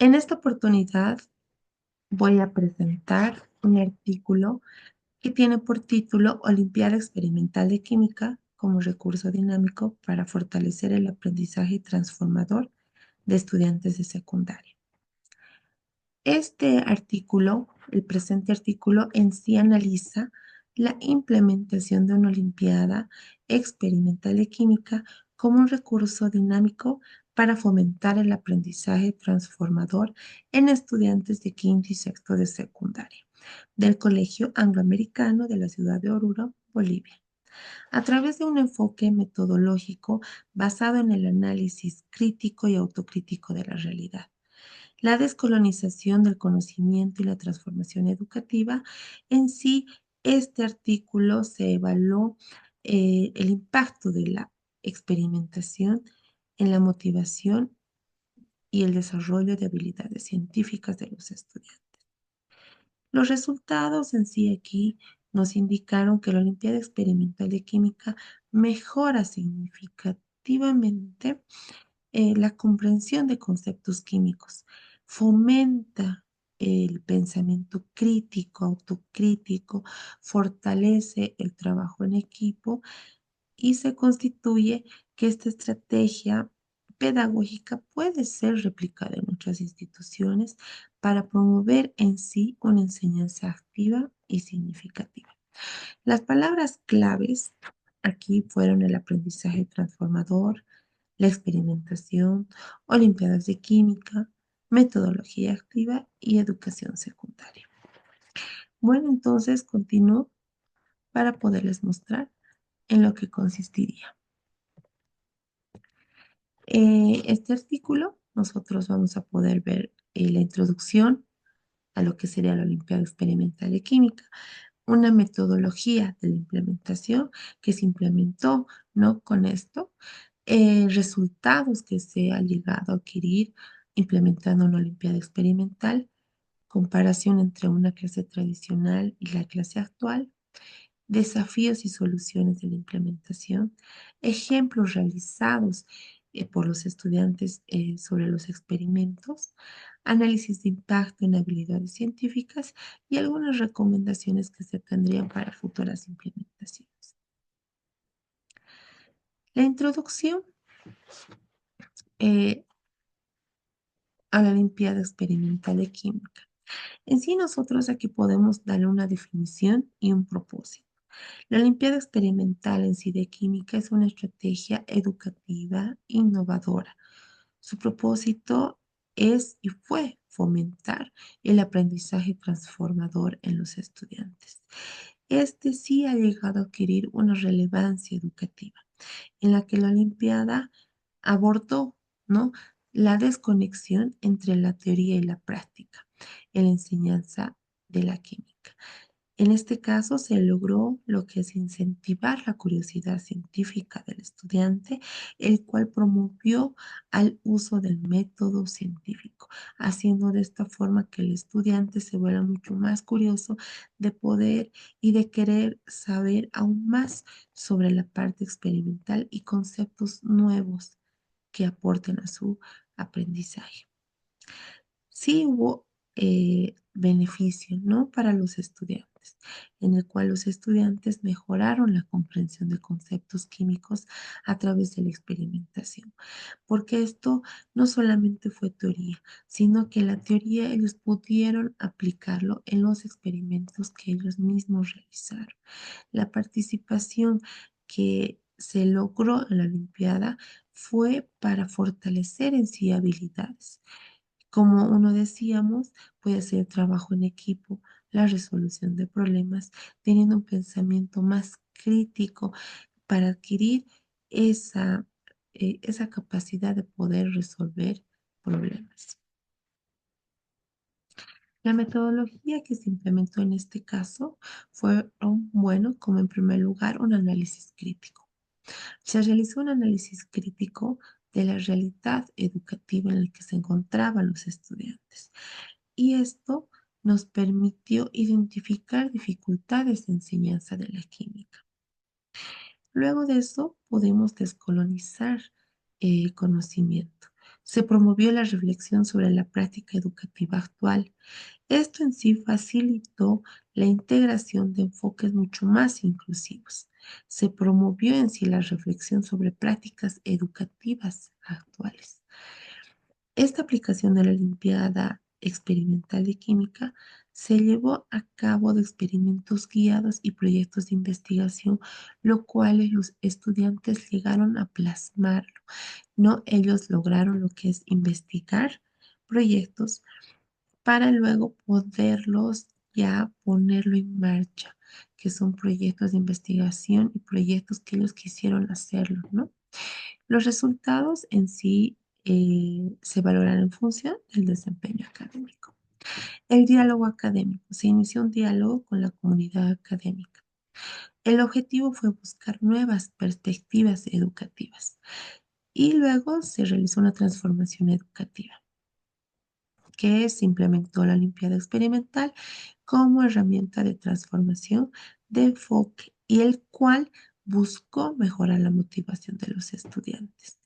En esta oportunidad voy a presentar un artículo que tiene por título Olimpiada Experimental de Química como recurso dinámico para fortalecer el aprendizaje transformador de estudiantes de secundaria. Este artículo, el presente artículo en sí analiza la implementación de una Olimpiada Experimental de Química como un recurso dinámico para fomentar el aprendizaje transformador en estudiantes de quinto y sexto de secundaria del Colegio Angloamericano de la ciudad de Oruro, Bolivia, a través de un enfoque metodológico basado en el análisis crítico y autocrítico de la realidad, la descolonización del conocimiento y la transformación educativa. En sí, este artículo se evaluó el impacto de la experimentación en la motivación y el desarrollo de habilidades científicas de los estudiantes. Los resultados en sí aquí nos indicaron que la Olimpiada Experimental de Química mejora significativamente la comprensión de conceptos químicos, fomenta el pensamiento crítico, autocrítico, fortalece el trabajo en equipo y se constituye que esta estrategia pedagógica puede ser replicada en otras instituciones para promover en sí una enseñanza activa y significativa. Las palabras claves aquí fueron el aprendizaje transformador, la experimentación, olimpiadas de química, metodología activa y educación secundaria. Bueno, entonces continúo para poderles mostrar en lo que consistiría. Este artículo, nosotros vamos a poder ver la introducción a lo que sería la Olimpiada Experimental de Química, una metodología de la implementación que se implementó, ¿no? Con esto, resultados que se ha llegado a adquirir implementando una Olimpiada Experimental, comparación entre una clase tradicional y la clase actual, desafíos y soluciones de la implementación, ejemplos realizados por los estudiantes sobre los experimentos, análisis de impacto en habilidades científicas y algunas recomendaciones que se tendrían para futuras implementaciones. La introducción eh, a la Olimpiada Experimental de Química. En sí, nosotros aquí podemos darle una definición y un propósito. La Olimpiada Experimental en sí de Química es una estrategia educativa innovadora. Su propósito es y fue fomentar el aprendizaje transformador en los estudiantes. Este sí ha llegado a adquirir una relevancia educativa, en la que la Olimpiada abordó, ¿no?, la desconexión entre la teoría y la práctica en la enseñanza de la química. En este caso se logró lo que es incentivar la curiosidad científica del estudiante, el cual promovió al uso del método científico, haciendo de esta forma que el estudiante se vuelva mucho más curioso de poder y de querer saber aún más sobre la parte experimental y conceptos nuevos que aporten a su aprendizaje. Sí hubo beneficio, ¿no?, para los estudiantes, en el cual los estudiantes mejoraron la comprensión de conceptos químicos a través de la experimentación, porque esto no solamente fue teoría, sino que la teoría ellos pudieron aplicarlo en los experimentos que ellos mismos realizaron. La participación que se logró en la Olimpiada fue para fortalecer en sí habilidades. Como uno decíamos, puede ser trabajo en equipo, la resolución de problemas, teniendo un pensamiento más crítico para adquirir esa, esa capacidad de poder resolver problemas. La metodología que se implementó en este caso fue, bueno, como en primer lugar, un análisis crítico. Se realizó un análisis crítico de la realidad educativa en la que se encontraban los estudiantes. Y esto nos permitió identificar dificultades de enseñanza de la química. Luego de eso, pudimos descolonizar conocimiento. Se promovió la reflexión sobre la práctica educativa actual. Esto en sí facilitó la integración de enfoques mucho más inclusivos. Se promovió en sí la reflexión sobre prácticas educativas actuales. Esta aplicación de la Olimpiada Experimental de Química se llevó a cabo de experimentos guiados y proyectos de investigación, lo cual los estudiantes llegaron a plasmarlo, ¿no? Ellos lograron lo que es investigar proyectos para luego poderlos ya ponerlo en marcha, que son proyectos de investigación y proyectos que ellos quisieron hacerlo, ¿no? Los resultados en sí se valoran en función del desempeño académico. El diálogo académico. Se inició un diálogo con la comunidad académica. El objetivo fue buscar nuevas perspectivas educativas y luego se realizó una transformación educativa que se implementó la Olimpiada Experimental como herramienta de transformación de enfoque y el cual buscó mejorar la motivación de los estudiantes,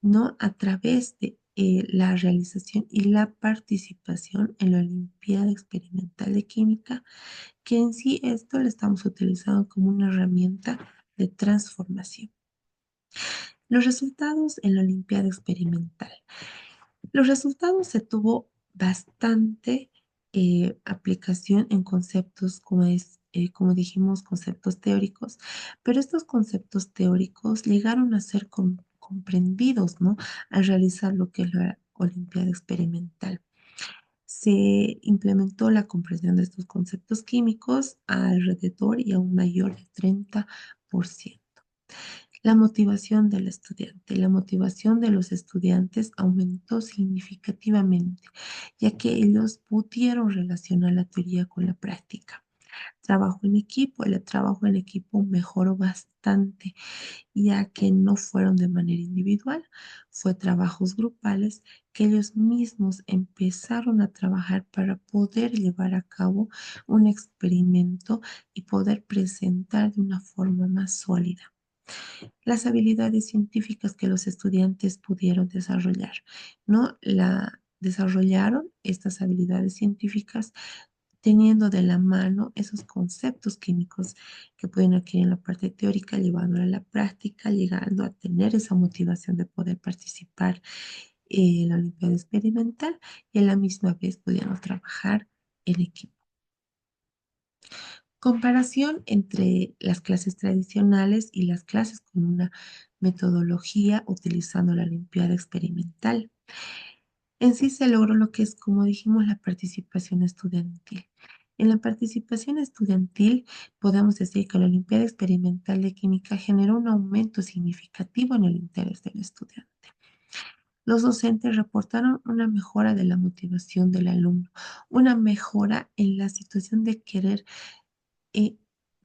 ¿no? A través de la realización y la participación en la Olimpiada Experimental de Química, que en sí esto lo estamos utilizando como una herramienta de transformación. Los resultados en la Olimpiada Experimental. Los resultados se tuvo bastante aplicación en conceptos como dijimos, conceptos teóricos, pero estos conceptos teóricos llegaron a ser comprendidos, ¿no? Al realizar lo que es la Olimpiada Experimental. Se implementó la comprensión de estos conceptos químicos alrededor y a un mayor de 30%. La motivación del estudiante. La motivación de los estudiantes aumentó significativamente, ya que ellos pudieron relacionar la teoría con la práctica. Trabajo en equipo. El trabajo en equipo mejoró bastante, ya que no fueron de manera individual, fue trabajos grupales que ellos mismos empezaron a trabajar para poder llevar a cabo un experimento y poder presentar de una forma más sólida las habilidades científicas que los estudiantes pudieron desarrollar, ¿no? Desarrollaron estas habilidades científicas teniendo de la mano esos conceptos químicos que pueden adquirir en la parte teórica, llevándolo a la práctica, llegando a tener esa motivación de poder participar en la Olimpiada Experimental y a la misma vez pudiendo trabajar en equipo. Comparación entre las clases tradicionales y las clases con una metodología utilizando la Olimpiada Experimental. En sí se logró lo que es, como dijimos, la participación estudiantil. En la participación estudiantil podemos decir que la Olimpiada Experimental de Química generó un aumento significativo en el interés del estudiante. Los docentes reportaron una mejora de la motivación del alumno, una mejora en la situación de querer eh,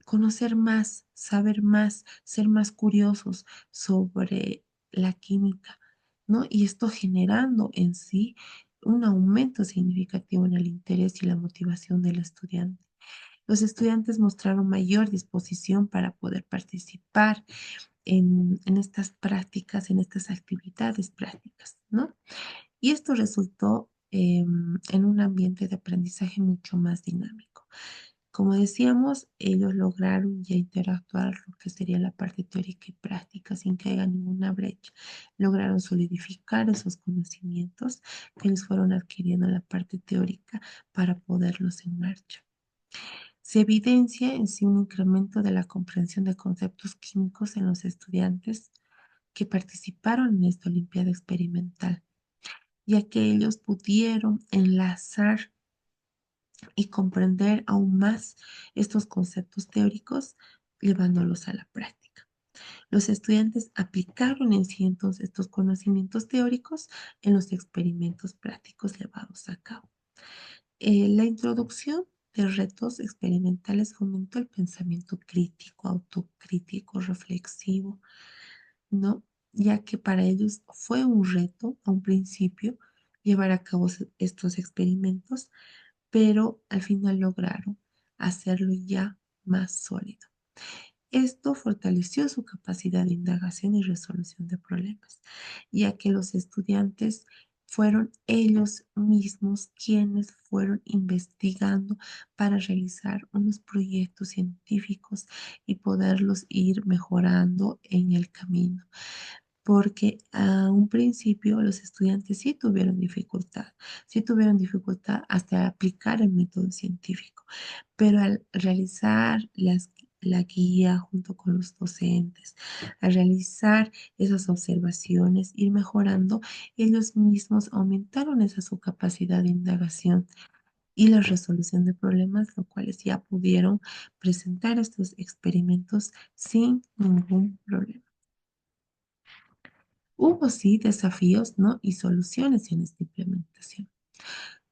conocer más, saber más, ser más curiosos sobre la química, ¿no? Y esto generando en sí un aumento significativo en el interés y la motivación del estudiante. Los estudiantes mostraron mayor disposición para poder participar en estas prácticas, en estas actividades prácticas, ¿no? Y esto resultó en un ambiente de aprendizaje mucho más dinámico. Como decíamos, ellos lograron ya interactuar lo que sería la parte teórica y práctica sin que haya ninguna brecha. Lograron solidificar esos conocimientos que les fueron adquiriendo en la parte teórica para poderlos en marcha. Se evidencia en sí un incremento de la comprensión de conceptos químicos en los estudiantes que participaron en esta Olimpiada Experimental, ya que ellos pudieron enlazar y comprender aún más estos conceptos teóricos llevándolos a la práctica. Los estudiantes aplicaron en sí entonces estos conocimientos teóricos en los experimentos prácticos llevados a cabo. La introducción de retos experimentales fomentó el pensamiento crítico, autocrítico, reflexivo, ¿no? Ya que para ellos fue un reto a un principio llevar a cabo estos experimentos, pero al final lograron hacerlo ya más sólido. Esto fortaleció su capacidad de indagación y resolución de problemas, ya que los estudiantes fueron ellos mismos quienes fueron investigando para realizar unos proyectos científicos y poderlos ir mejorando en el camino, porque a un principio los estudiantes sí tuvieron dificultad hasta aplicar el método científico, pero al realizar la guía junto con los docentes, al realizar esas observaciones, ir mejorando, ellos mismos aumentaron esa su capacidad de indagación y la resolución de problemas, lo cuales ya pudieron presentar estos experimentos sin ningún problema. Hubo sí desafíos, ¿no? Y soluciones en esta implementación.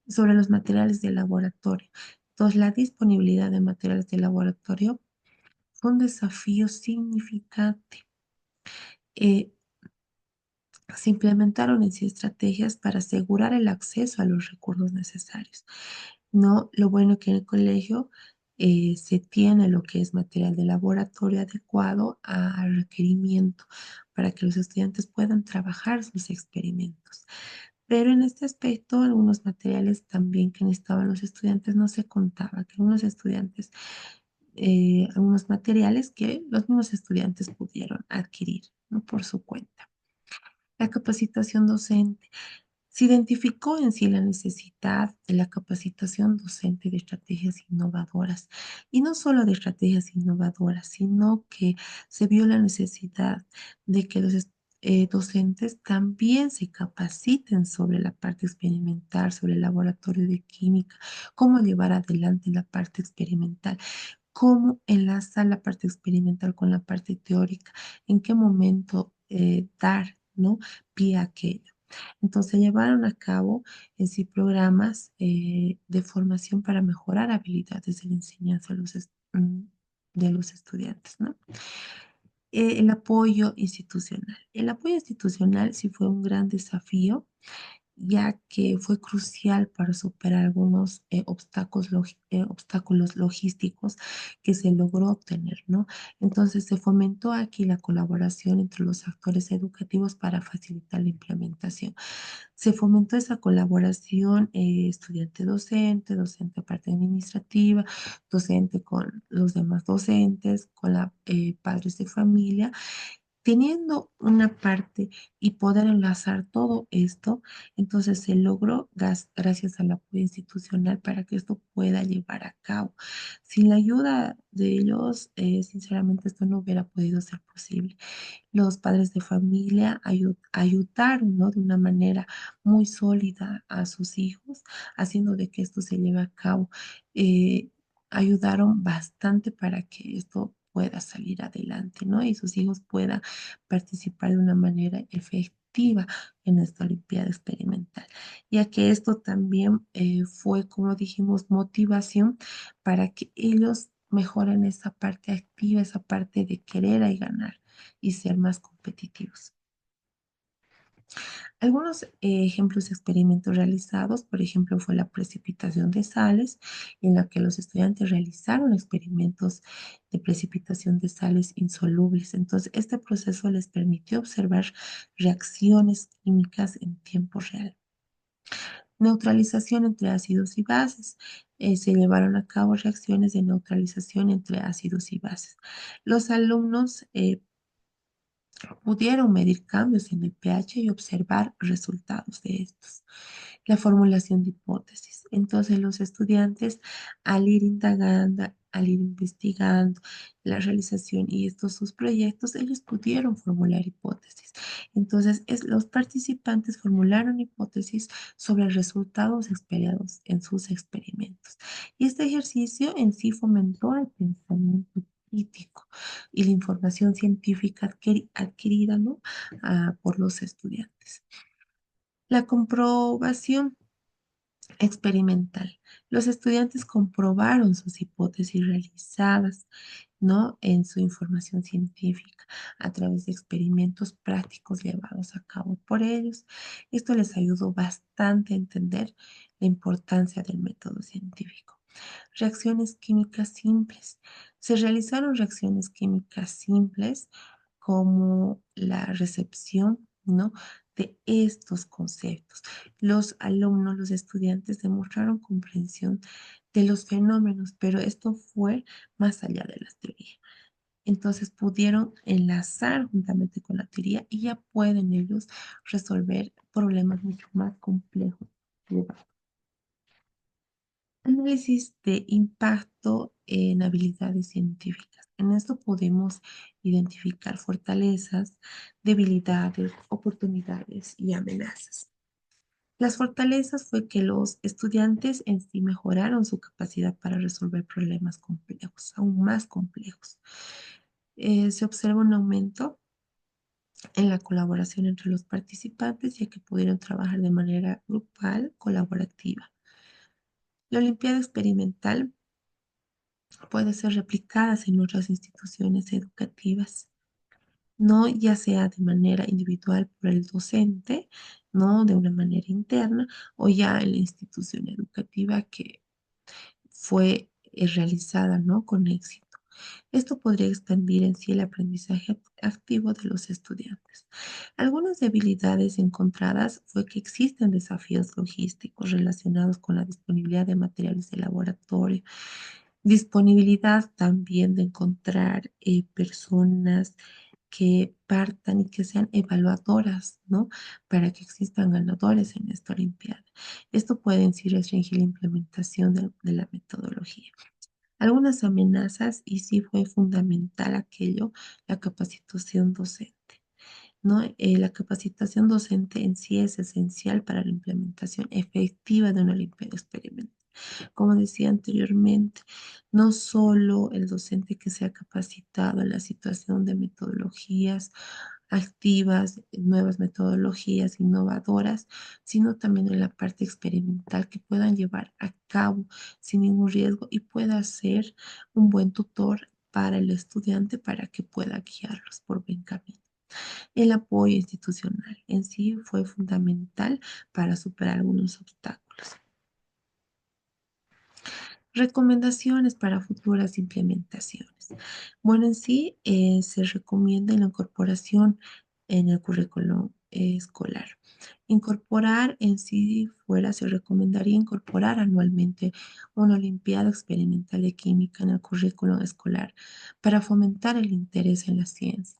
Sobre los materiales de laboratorio. Entonces, la disponibilidad de materiales de laboratorio fue un desafío significante. Eh, Se implementaron en sí estrategias para asegurar el acceso a los recursos necesarios. No, lo bueno que en el colegio se tiene lo que es material de laboratorio adecuado al requerimiento para que los estudiantes puedan trabajar sus experimentos. Pero en este aspecto, algunos materiales también que necesitaban los estudiantes no se contaba, que algunos estudiantes, algunos materiales que los mismos estudiantes pudieron adquirir, ¿no? Por su cuenta. La capacitación docente. Se identificó en sí la necesidad de la capacitación docente de estrategias innovadoras, y no solo de estrategias innovadoras, sino que se vio la necesidad de que los docentes también se capaciten sobre la parte experimental, sobre el laboratorio de química, cómo llevar adelante la parte experimental, cómo enlazar la parte experimental con la parte teórica, en qué momento dar, ¿no? Pie a aquello. Entonces, llevaron a cabo en sí programas de formación para mejorar habilidades de la enseñanza de los estudiantes, ¿no? El apoyo institucional. El apoyo institucional sí fue un gran desafío, ya que fue crucial para superar algunos obstáculos logísticos que se logró obtener, ¿no? Entonces se fomentó aquí la colaboración entre los actores educativos para facilitar la implementación. Se fomentó esa colaboración estudiante-docente, docente parte administrativa, docente con los demás docentes, con la, padres de familia, teniendo una parte y poder enlazar todo esto. Entonces se logró gracias al apoyo institucional para que esto pueda llevar a cabo. Sin la ayuda de ellos, sinceramente esto no hubiera podido ser posible. Los padres de familia ayudaron, ¿no? De una manera muy sólida a sus hijos, haciendo de que esto se lleve a cabo. Eh, Ayudaron bastante para que esto pueda salir adelante, ¿no? Y sus hijos puedan participar de una manera efectiva en esta Olimpiada Experimental, ya que esto también fue, como dijimos, motivación para que ellos mejoren esa parte activa, esa parte de querer y ganar y ser más competitivos. Algunos ejemplos de experimentos realizados, por ejemplo, fue la precipitación de sales, en la que los estudiantes realizaron experimentos de precipitación de sales insolubles. Entonces, este proceso les permitió observar reacciones químicas en tiempo real. Neutralización entre ácidos y bases. Se llevaron a cabo reacciones de neutralización entre ácidos y bases. Los alumnos pudieron medir cambios en el pH y observar resultados de estos. La formulación de hipótesis. Entonces los estudiantes al ir indagando, al ir investigando la realización y estos sus proyectos, ellos pudieron formular hipótesis. Entonces los participantes formularon hipótesis sobre resultados esperados en sus experimentos. Y este ejercicio en sí fomentó el pensamiento crítico y la información científica adquirida, ¿no? Por los estudiantes. La comprobación experimental. Los estudiantes comprobaron sus hipótesis realizadas, ¿no? En su información científica a través de experimentos prácticos llevados a cabo por ellos. Esto les ayudó bastante a entender la importancia del método científico. Reacciones químicas simples. Se realizaron reacciones químicas simples como la recepción, ¿no? De estos conceptos. Los alumnos, los estudiantes demostraron comprensión de los fenómenos, pero esto fue más allá de la teoría. Entonces pudieron enlazar juntamente con la teoría y ya pueden ellos resolver problemas mucho más complejos. Análisis de impacto en habilidades científicas. En esto podemos identificar fortalezas, debilidades, oportunidades y amenazas. Las fortalezas fue que los estudiantes en sí mejoraron su capacidad para resolver problemas complejos, aún más complejos. Se observa un aumento en la colaboración entre los participantes, ya que pudieron trabajar de manera grupal, colaborativa. La Olimpiada Experimental puede ser replicadas en otras instituciones educativas, no ya sea de manera individual por el docente, no de una manera interna o ya en la institución educativa que fue realizada, ¿no? Con éxito. Esto podría expandir en sí el aprendizaje activo de los estudiantes. Algunas debilidades encontradas fue que existen desafíos logísticos relacionados con la disponibilidad de materiales de laboratorio, disponibilidad también de encontrar personas que partan y que sean evaluadoras, ¿no? Para que existan ganadores en esta Olimpiada. Esto puede en sí restringir la implementación de la metodología. Algunas amenazas, y sí fue fundamental aquello, la capacitación docente, ¿no? La capacitación docente en sí es esencial para la implementación efectiva de una Olimpiada experimental. Como decía anteriormente, no solo el docente que sea capacitado en la situación de metodologías activas, nuevas metodologías innovadoras, sino también en la parte experimental que puedan llevar a cabo sin ningún riesgo y pueda ser un buen tutor para el estudiante para que pueda guiarlos por buen camino. El apoyo institucional en sí fue fundamental para superar algunos obstáculos. Recomendaciones para futuras implementaciones. Bueno, en sí se recomienda la incorporación en el currículo escolar. Incorporar en sí fuera, se recomendaría incorporar anualmente una Olimpiada Experimental de Química en el currículo escolar para fomentar el interés en la ciencia.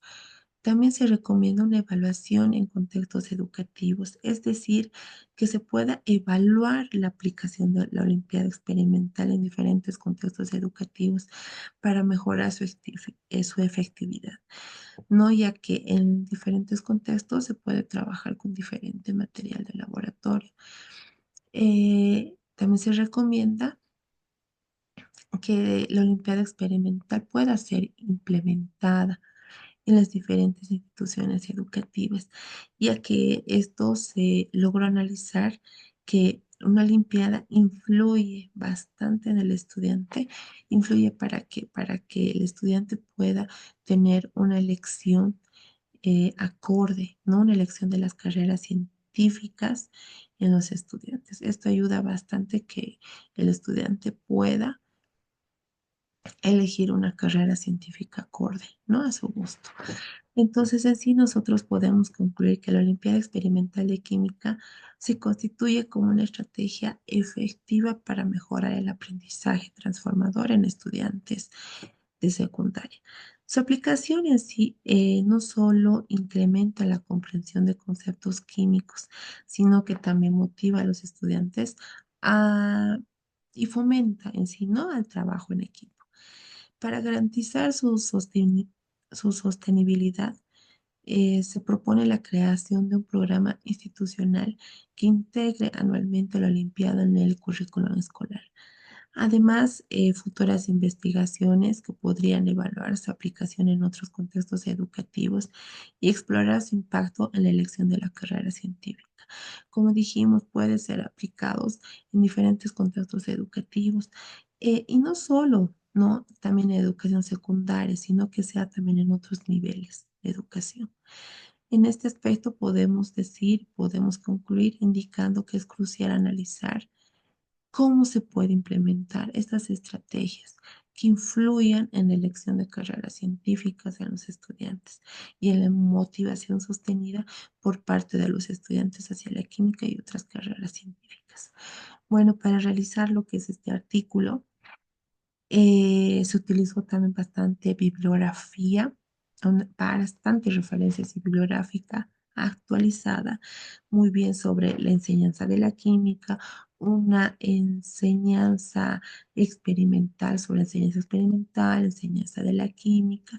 También se recomienda una evaluación en contextos educativos, es decir, que se pueda evaluar la aplicación de la Olimpiada Experimental en diferentes contextos educativos para mejorar su efectividad, ¿no? Ya que en diferentes contextos se puede trabajar con diferente material de laboratorio. También se recomienda que la Olimpiada Experimental pueda ser implementada en las diferentes instituciones educativas, ya que esto se logró analizar que una limpiada influye bastante en el estudiante, influye para que el estudiante pueda tener una elección acorde, ¿no? Una elección de las carreras científicas en los estudiantes. Esto ayuda bastante que el estudiante pueda elegir una carrera científica acorde, ¿no? A su gusto. Entonces, en sí, nosotros podemos concluir que la Olimpiada Experimental de Química se constituye como una estrategia efectiva para mejorar el aprendizaje transformador en estudiantes de secundaria. Su aplicación en sí no solo incrementa la comprensión de conceptos químicos, sino que también motiva a los estudiantes a, y fomenta en sí, ¿no? Al trabajo en equipo. Para garantizar su sostenibilidad, se propone la creación de un programa institucional que integre anualmente la Olimpiada en el currículum escolar. Además, futuras investigaciones que podrían evaluar su aplicación en otros contextos educativos y explorar su impacto en la elección de la carrera científica. Como dijimos, puede ser aplicados en diferentes contextos educativos y no solo, ¿no? También en educación secundaria, sino que sea también en otros niveles de educación. En este aspecto podemos decir, podemos concluir indicando que es crucial analizar cómo se puede implementar estas estrategias que influyan en la elección de carreras científicas en los estudiantes y en la motivación sostenida por parte de los estudiantes hacia la química y otras carreras científicas. Bueno, para realizar lo que es este artículo, se utilizó también bastante bibliografía, bastante referencias bibliográfica actualizada, muy bien sobre la enseñanza de la química, una enseñanza experimental sobre enseñanza experimental, enseñanza de la química,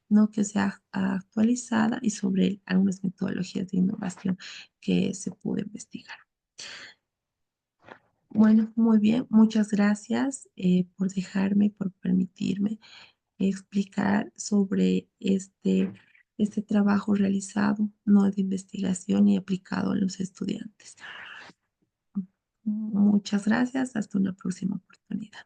¿no? Que sea actualizada y sobre algunas metodologías de innovación que se pudo investigar. Bueno, muy bien, muchas gracias por dejarme, por permitirme explicar sobre este trabajo realizado, no de investigación y aplicado a los estudiantes. Muchas gracias, hasta una próxima oportunidad.